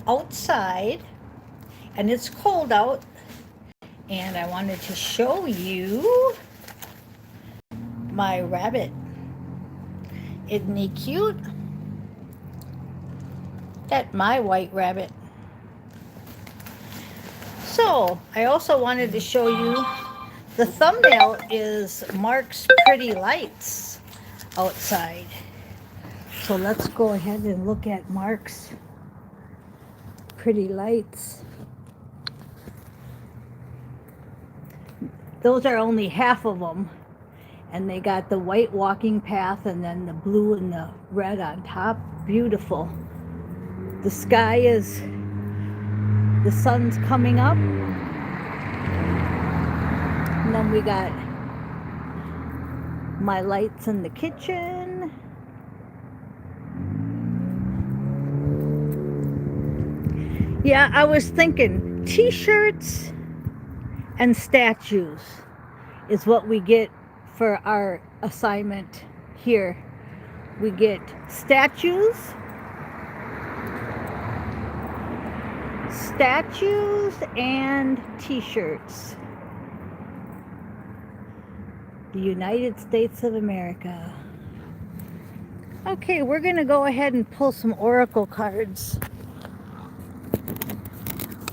outside and it's cold out, and I wanted to show you my rabbit. Isn't he cute? That's my white rabbit. So I also wanted to show you, the thumbnail is Mark's pretty lights outside. So let's go ahead and look at Mark's pretty lights. Those are only half of them, and they got the white walking path and then the blue and the red on top. Beautiful. The sky is, the sun's coming up, and then we got my lights in the kitchen. Yeah, I was thinking t-shirts and statues is what we get for our assignment here. We get statues and t-shirts. The United States of America. Okay, we're gonna go ahead and pull some oracle cards.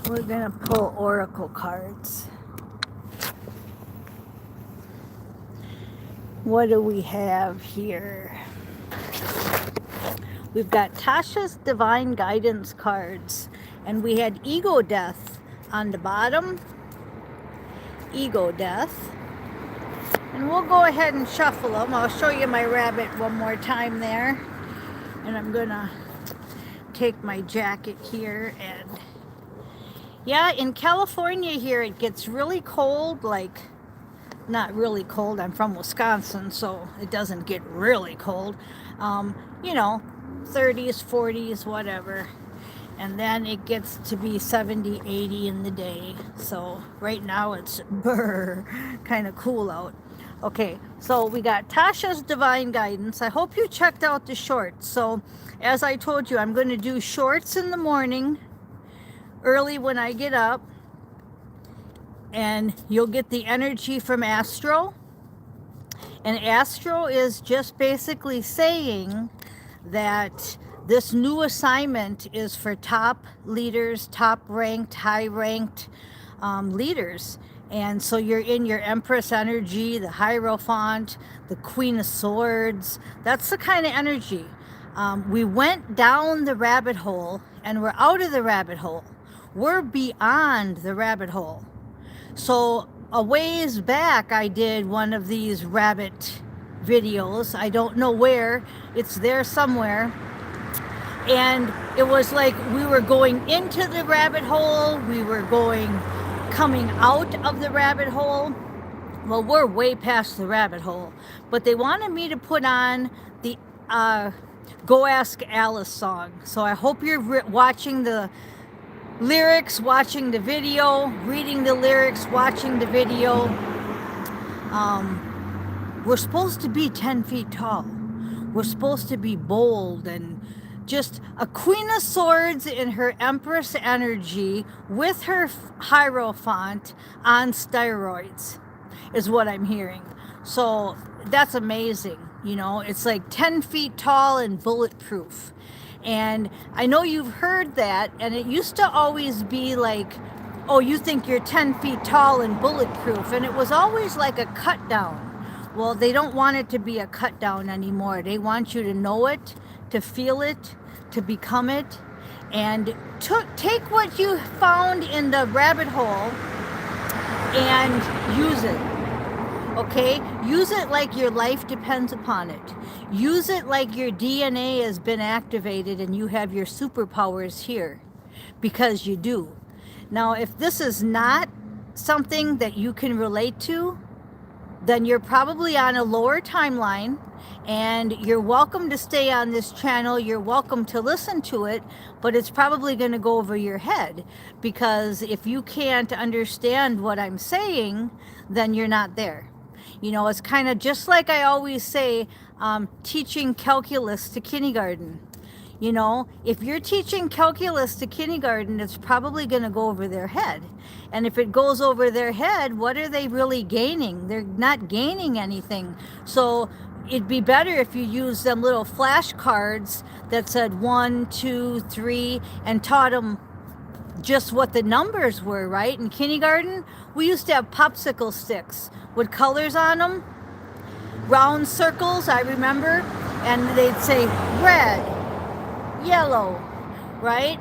We're gonna pull oracle cards. What do we have here? We've got Tasha's Divine Guidance cards, and we had Ego Death on the bottom. Ego Death. And we'll go ahead and shuffle them. I'll show you my rabbit one more time there. And I'm gonna take my jacket here, and yeah, in California here it gets really cold, like not really cold. I'm from Wisconsin, so it doesn't get really cold. You know, 30s, 40s, whatever. And then it gets to be 70, 80 in the day. So right now it's kind of cool out. Okay, so we got Tasha's Divine Guidance. I hope you checked out the shorts. So as I told you, I'm going to do shorts in the morning, early when I get up, and you'll get the energy from Astro. And Astro is just basically saying that this new assignment is for top leaders, top ranked, high ranked leaders. And so you're in your Empress energy, the Hierophant, the Queen of Swords. That's the kind of energy. We went down the rabbit hole and we're out of the rabbit hole. We're beyond the rabbit hole. So a ways back, I did one of these rabbit videos. I don't know where. It's there somewhere. And it was like we were going into the rabbit hole. We were coming out of the rabbit hole. Well, we're way past the rabbit hole. But they wanted me to put on the Go Ask Alice song. So I hope you're watching the lyrics, watching the video, reading the lyrics, watching the video. We're supposed to be 10 feet tall. We're supposed to be bold and just a Queen of Swords in her Empress energy with her Hierophant on steroids is what I'm hearing. So that's amazing. You know, it's like 10 feet tall and bulletproof. And I know you've heard that, and it used to always be like, oh, you think you're 10 feet tall and bulletproof, and it was always like a cut down. Well, they don't want it to be a cut down anymore. They want you to know it, to feel it, to become it, and take what you found in the rabbit hole and use it. Okay? Use it like your life depends upon it. Use it like your DNA has been activated and you have your superpowers here, because you do. Now, if this is not something that you can relate to, then you're probably on a lower timeline, and you're welcome to stay on this channel. You're welcome to listen to it, but it's probably going to go over your head, because if you can't understand what I'm saying, then you're not there. You know, it's kind of just like I always say, teaching calculus to kindergarten. You know, if you're teaching calculus to kindergarten, it's probably going to go over their head. And if it goes over their head, what are they really gaining? They're not gaining anything. So it'd be better if you use them little flashcards that said 1, 2, 3, and taught them just what the numbers were, right? In kindergarten, we used to have popsicle sticks with colors on them, round circles, I remember, and they'd say red, yellow, right?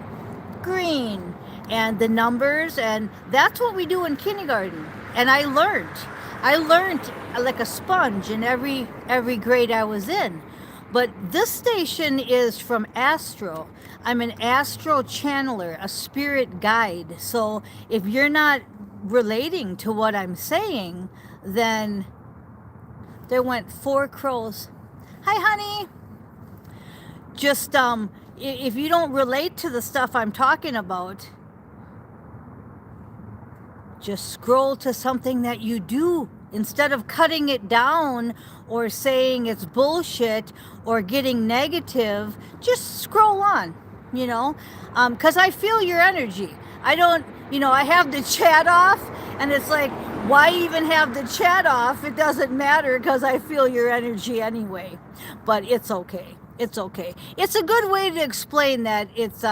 Green, and the numbers, and that's what we do in kindergarten. And I learned like a sponge in every grade I was in. But this station is from Astro. I'm an Astro channeler, a spirit guide. So if you're not relating to what I'm saying, then there went 4 crows. Hi, honey. Just if you don't relate to the stuff I'm talking about, just scroll to something that you do. Instead of cutting it down or saying it's bullshit or getting negative, just scroll on, you know, because I feel your energy. I don't, you know, I have the chat off, and it's like, why even have the chat off? It doesn't matter because I feel your energy anyway. But it's okay. It's okay. It's a good way to explain that it's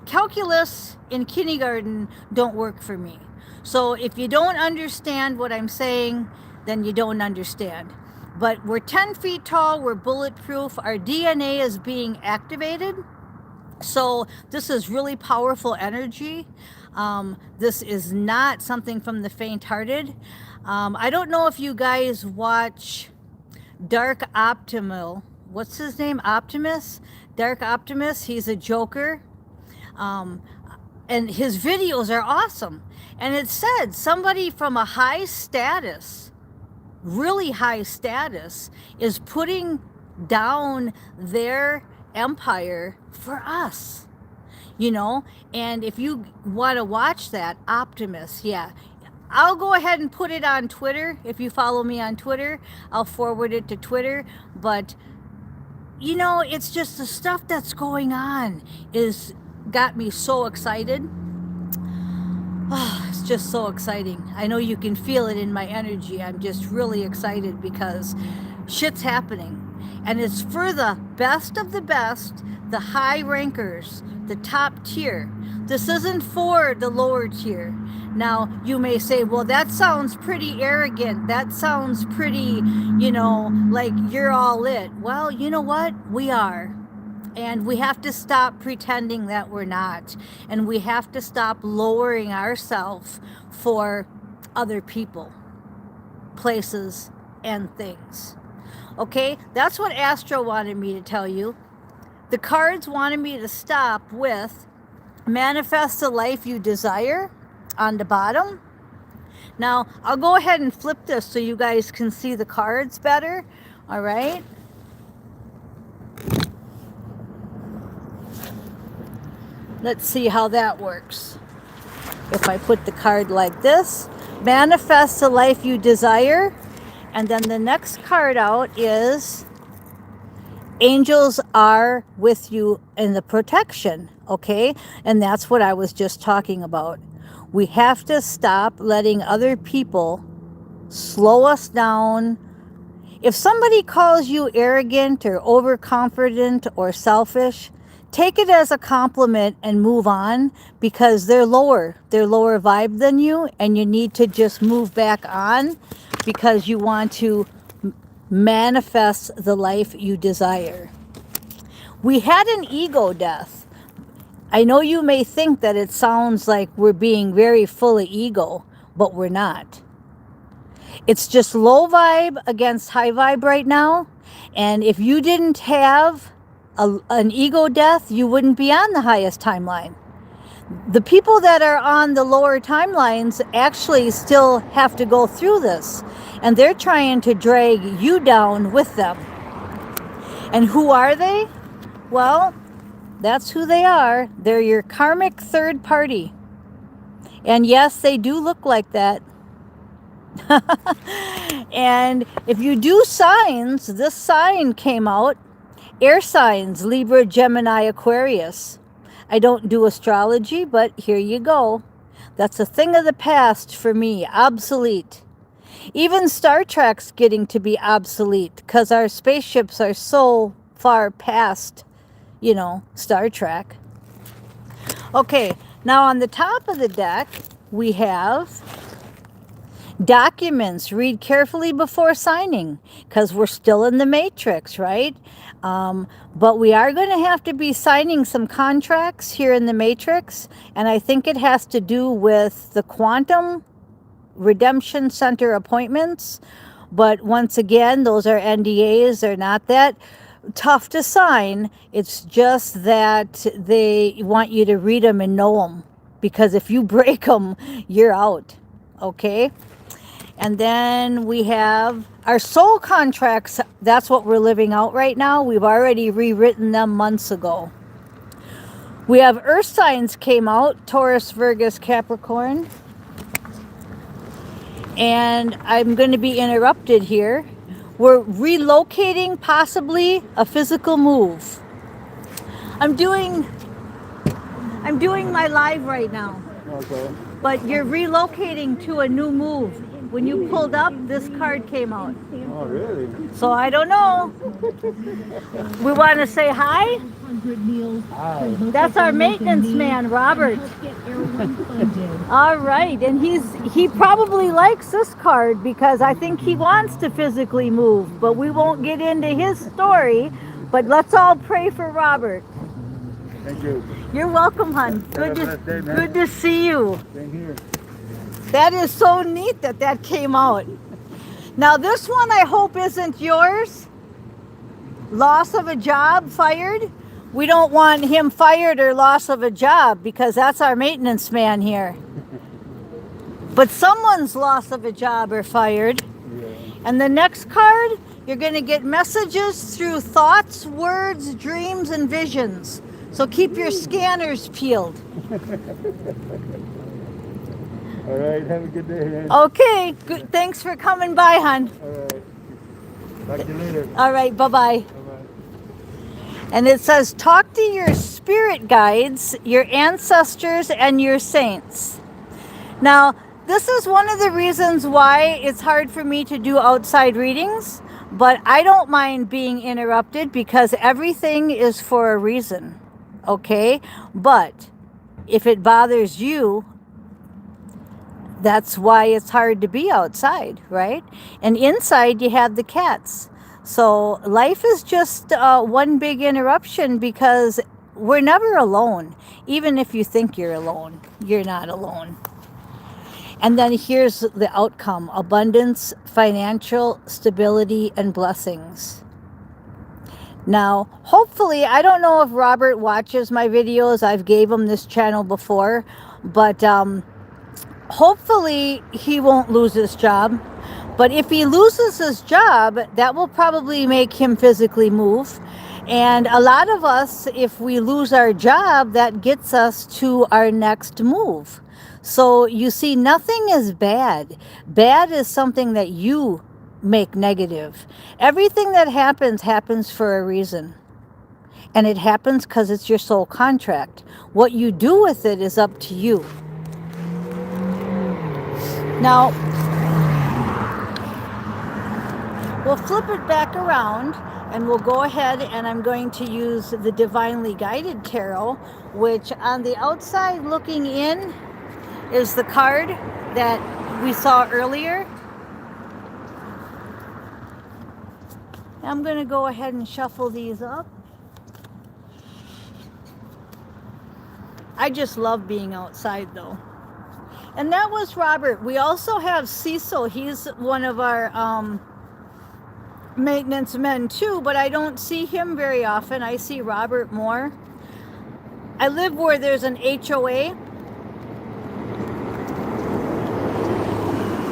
calculus in kindergarten don't work for me. So if you don't understand what I'm saying, then you don't understand. But we're 10 feet tall, we're bulletproof, our DNA is being activated. So this is really powerful energy. This is not something from the faint-hearted. I don't know if you guys watch Dark Optimal. What's his name? Optimus? Dark Optimus. He's a joker. And his videos are awesome. And it said somebody from a high status, really high status, is putting down their empire for us, you know. And if you want to watch that, Optimus, yeah, I'll go ahead and put it on Twitter. If you follow me on Twitter, I'll forward it to Twitter. But you know, it's just the stuff that's going on is got me so excited. Oh, it's just so exciting. I know you can feel it in my energy. I'm just really excited because shit's happening. And it's for the best of the best, the high rankers, the top tier. This isn't for the lower tier. Now, you may say, well, that sounds pretty arrogant. That sounds pretty, you know, like you're all it. Well, you know what? We are. And we have to stop pretending that we're not. And we have to stop lowering ourselves for other people, places, and things. Okay? That's what Astro wanted me to tell you. The cards wanted me to stop with manifest the life you desire on the bottom. Now, I'll go ahead and flip this so you guys can see the cards better. All right? Let's see how that works. If I put the card like this, manifest the life you desire. And then the next card out is angels are with you in the protection. Okay? And that's what I was just talking about. We have to stop letting other people slow us down. If somebody calls you arrogant or overconfident or selfish, take it as a compliment and move on, because they're lower vibe than you, and you need to just move back on because you want to manifest the life you desire. We had an ego death. I know you may think that it sounds like we're being very full of ego, but we're not. It's just low vibe against high vibe right now. And if you didn't have an ego death, you wouldn't be on the highest timeline. The people that are on the lower timelines actually still have to go through this, and they're trying to drag you down with them. And who are they? Well, that's who they are. They're your karmic third party. And yes, they do look like that. And if you do signs, this sign came out. Air signs, Libra, Gemini, Aquarius. I don't do astrology, but here you go. That's a thing of the past for me, obsolete. Even Star Trek's getting to be obsolete because our spaceships are so far past, Star Trek. Okay, now on the top of the deck, we have documents. Read carefully before signing because we're still in the matrix, right? But we are going to have to be signing some contracts here in the matrix, and I think it has to do with the Quantum Redemption Center appointments. But once again, those are NDAs. They're not that tough to sign. It's just that they want you to read them and know them, because if you break them, you're out. Okay? And then we have our soul contracts. That's what we're living out right now. We've already rewritten them months ago. We have earth signs came out, Taurus, Virgo, Capricorn. And I'm going to be interrupted here. We're relocating possibly a physical move. I'm doing my live right now. Okay. But you're relocating to a new move. When you pulled up, this card came out. Oh, really? So I don't know. We want to say hi. Hi. That's our maintenance man, Robert. All right, and he probably likes this card because I think he wants to physically move, but we won't get into his story. But let's all pray for Robert. Thank you. You're welcome, hon. Have a blessed day, man. Good to see you. Same here. That is so neat that came out. Now this one I hope isn't yours. Loss of a job, fired. We don't want him fired or loss of a job because that's our maintenance man here. But someone's loss of a job or fired. Yeah. And the next card, you're going to get messages through thoughts, words, dreams, and visions. So keep your scanners peeled. All right. Have a good day, man. Okay, good. Thanks for coming by, hon. All right. Talk to you later. All right, bye-bye. Bye-bye. And it says, talk to your spirit guides, your ancestors, and your saints. Now, this is one of the reasons why it's hard for me to do outside readings, but I don't mind being interrupted because everything is for a reason, okay? But if it bothers you, that's why it's hard to be outside, right? And inside you have the cats. So life is just one big interruption because we're never alone. Even if you think you're alone, you're not alone. And then here's the outcome: abundance, financial stability, and blessings. Now, hopefully, I don't know if Robert watches my videos. I've gave him this channel before, but hopefully he won't lose his job. But if he loses his job, that will probably make him physically move. And a lot of us, if we lose our job, that gets us to our next move. So you see, nothing is bad. Bad is something that you make negative. Everything that happens for a reason. And it happens because it's your soul contract. What you do with it is up to you. Now, we'll flip it back around and we'll go ahead and I'm going to use the Divinely Guided Tarot, which on the outside looking in is the card that we saw earlier. I'm going to go ahead and shuffle these up. I just love being outside though. And that was Robert. We also have Cecil. He's one of our maintenance men too, but I don't see him very often. I see Robert more. I live where there's an HOA.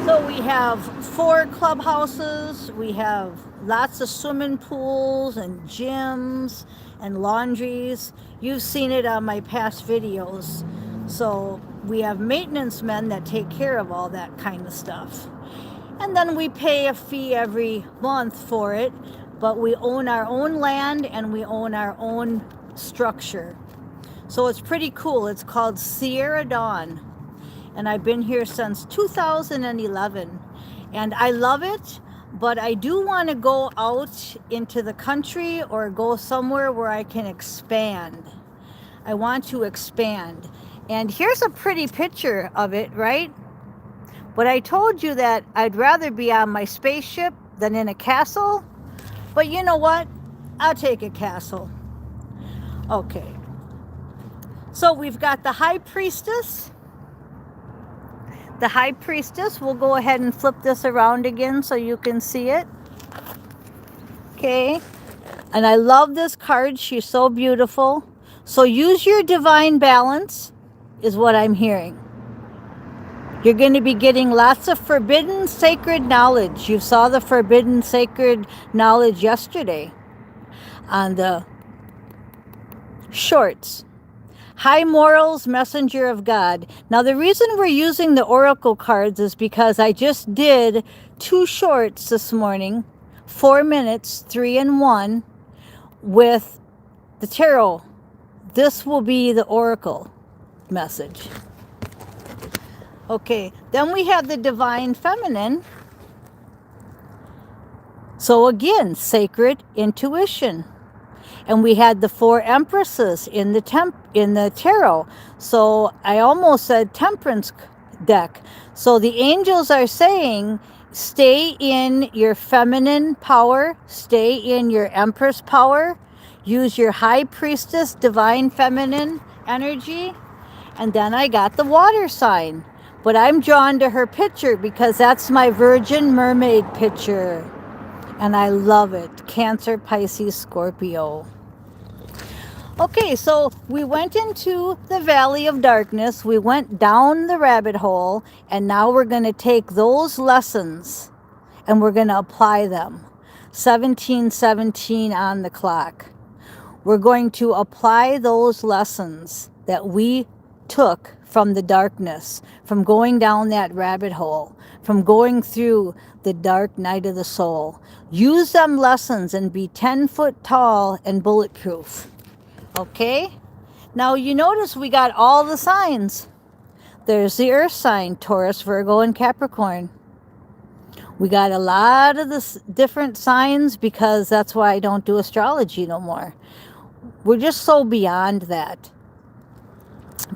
So we have 4 clubhouses. We have lots of swimming pools and gyms and laundries. You've seen it on my past videos. So we have maintenance men that take care of all that kind of stuff. And then we pay a fee every month for it. but we own our own land and we own our own structure. So it's pretty cool. It's called Sierra Dawn, and I've been here since 2011, and I love it. But I do want to go out into the country or go somewhere where I can expand. I want to expand. And here's a pretty picture of it, right? But I told you that I'd rather be on my spaceship than in a castle. But you know what? I'll take a castle. Okay. So we've got the High Priestess. The High Priestess, we'll go ahead and flip this around again so you can see it. Okay. And I love this card. She's so beautiful. So use your divine balance is what I'm hearing. You're going to be getting lots of forbidden sacred knowledge. You saw the forbidden sacred knowledge yesterday on the shorts. High morals, messenger of God. Now the reason we're using the oracle cards is because I just did 2 shorts this morning, 4 minutes, 3 and 1, with the tarot. This will be the oracle message. Okay, then we have the divine feminine. So again, sacred intuition. And we had the 4 empresses in the tarot. So I almost said temperance deck. So the angels are saying, stay in your feminine power, stay in your empress power, use your high priestess, divine feminine energy. And then I got the water sign. But I'm drawn to her picture because that's my Virgin Mermaid picture. And I love it. Cancer, Pisces, Scorpio. Okay, so we went into the Valley of Darkness. We went down the rabbit hole. And now we're going to take those lessons and we're going to apply them. 17:17 on the clock. We're going to apply those lessons that we took from the darkness, from going down that rabbit hole, from going through the dark night of the soul. Use them lessons and be 10 foot tall and bulletproof. Okay? Now you notice we got all the signs. There's the earth sign, Taurus, Virgo, and Capricorn. We got a lot of the different signs because that's why I don't do astrology no more. We're just so beyond that.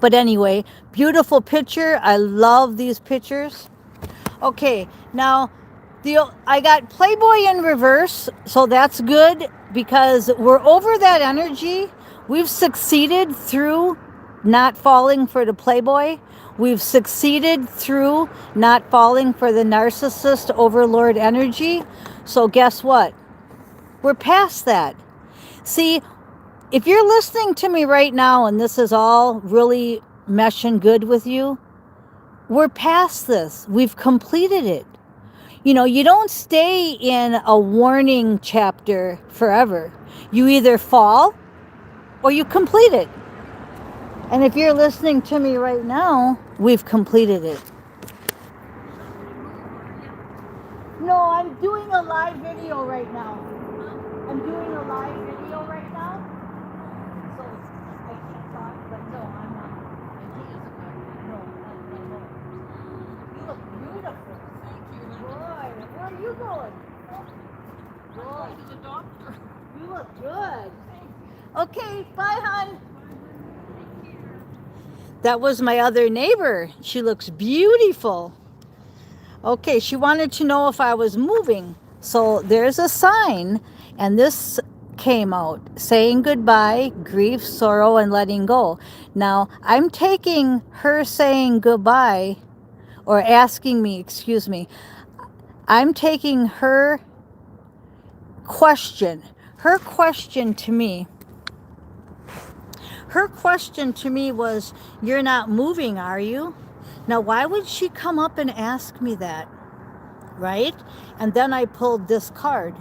But anyway, beautiful picture. I love these pictures. Okay, now I got Playboy in reverse, so that's good because we're over that energy. We've succeeded through not falling for the Playboy. We've succeeded through not falling for the narcissist overlord energy. So guess what? We're past that. See, if you're listening to me right now and this is all really meshing good with you, we're past this. We've completed it. You know, you don't stay in a warning chapter forever. You either fall or you complete it. And if you're listening to me right now, we've completed it. No, I'm doing a live video right now. I'm doing a live video right now. So I can't talk, but no, I'm not. No, no. You look beautiful. Thank you. Boy, where are you going? I'm going to the doctor. You look good. Okay, bye, hon. That was my other neighbor. She looks beautiful. Okay, she wanted to know if I was moving. So there's a sign, and this came out saying goodbye, grief, sorrow, and letting go. Now, I'm taking her saying goodbye, or asking me, excuse me, I'm taking her question. Her question to me was, you're not moving, are you? Now, why would she come up and ask me that? Right? And then I pulled this card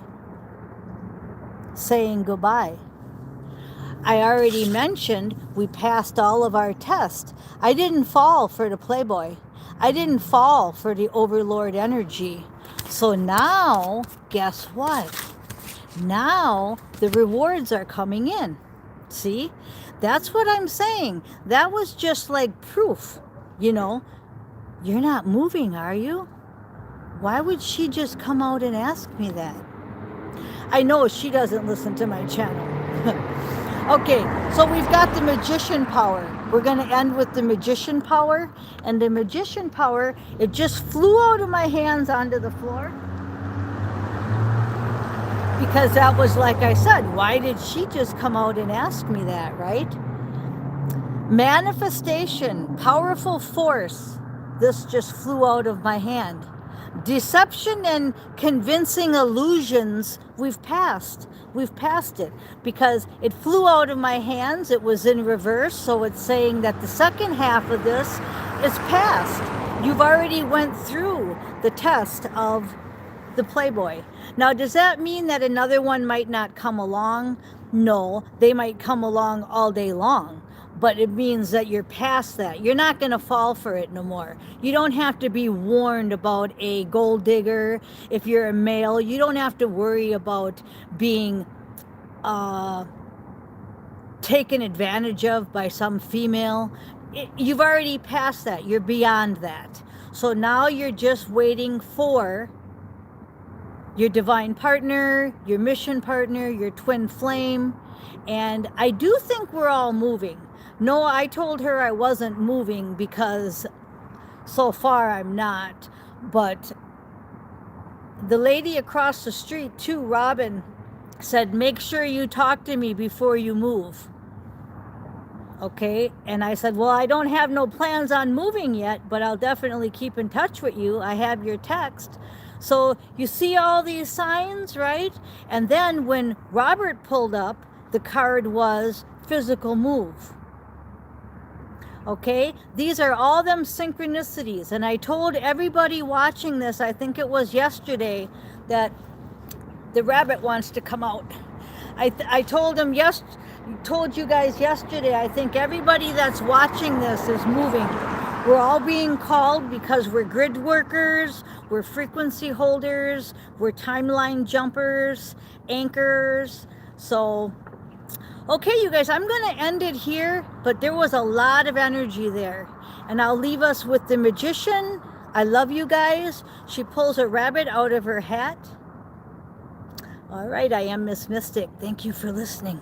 saying goodbye. I already mentioned we passed all of our tests. I didn't fall for the Playboy. I didn't fall for the Overlord energy. So now, guess what? Now the rewards are coming in. See? That's what I'm saying. That was just like proof. You know, you're not moving, are you? Why would she just come out and ask me that? I know she doesn't listen to my channel. Okay, so we've got the magician power. We're going to end with the magician power. And the magician power, it just flew out of my hands onto the floor. Because that was, like I said, why did she just come out and ask me that, right? Manifestation, powerful force. This just flew out of my hand. Deception and convincing illusions, we've passed it because it flew out of my hands. It was in reverse, so it's saying that the second half of this is past. You've already went through the test of the Playboy. Now, does that mean that another one might not come along? No, they might come along all day long. But it means that you're past that. You're not going to fall for it no more. You don't have to be warned about a gold digger. If you're a male, you don't have to worry about being taken advantage of by some female. You've already passed that. You're beyond that. So now you're just waiting for your divine partner, your mission partner, your twin flame. And I do think we're all moving. No, I told her I wasn't moving because so far I'm not. But the lady across the street too, Robin, said, make sure you talk to me before you move. Okay, and I said, well, I don't have no plans on moving yet, but I'll definitely keep in touch with you. I have your text. So you see all these signs, right? And then when Robert pulled up, the card was physical move. Okay, these are all them synchronicities. And I told everybody watching this, I think it was yesterday, that the rabbit wants to come out. I told him told you guys yesterday, I think everybody that's watching this is moving. We're all being called because we're grid workers, we're frequency holders, we're timeline jumpers, anchors. So, okay, you guys, I'm going to end it here, but there was a lot of energy there. And I'll leave us with the magician. I love you guys. She pulls a rabbit out of her hat. All right, I am Miss Mystic. Thank you for listening.